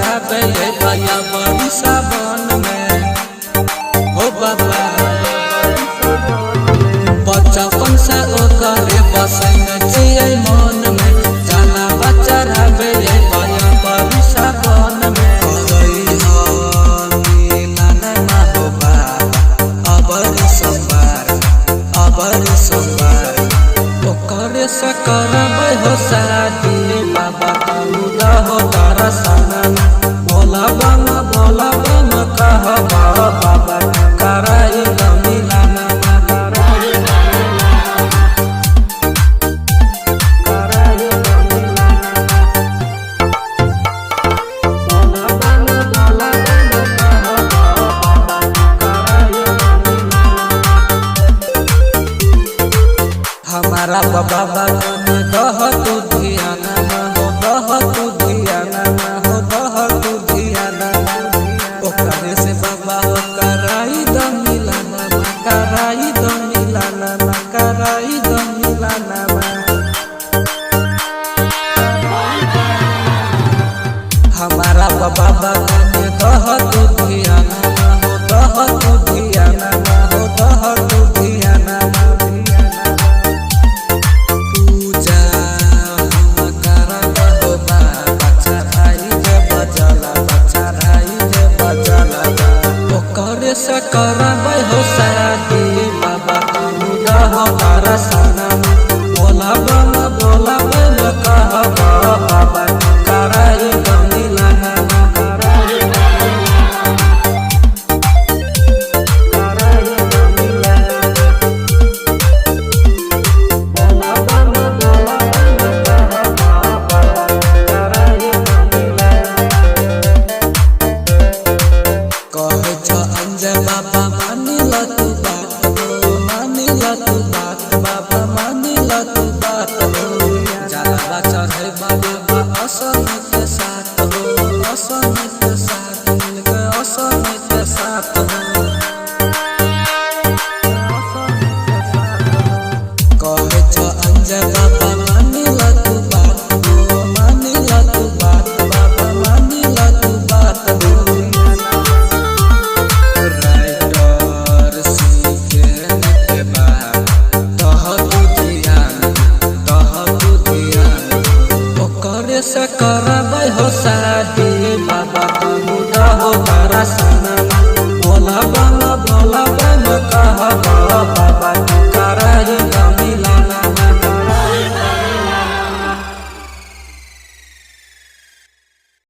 चढ़ावे भैया बड़ी सावन में हो बाबा। बचपन से ओकरे बसन छिए मन में जलावा चढ़ावे भैया बड़ी सावन में। ओकरे से करबै हो शादी बाबा कलुदा हो दरसन बोला बम कहबा बाबा कराई मिलाना हमारा बाबा दह तू धियाना हो दह तू धियाना हो दह तू धियाना। ओकरे से बाबा हो कराई द मिलाना कराई द मिलाना कराई द मिलाना। हमारा बाबा दह तू धियाना हो दह तू धियाना हो दह तू धियाना। से करबै हो शादी बाबा कलुदा हो दरसन बोला बम कहबा बाबा कराई मिलाना बाबा मानिल तू बात हो मानिल तू बात बाबा मानिल तू बात हो। जलावा चढ़े बाबा असन के साथ हो असन के साथ मिलके असन के साथ हो।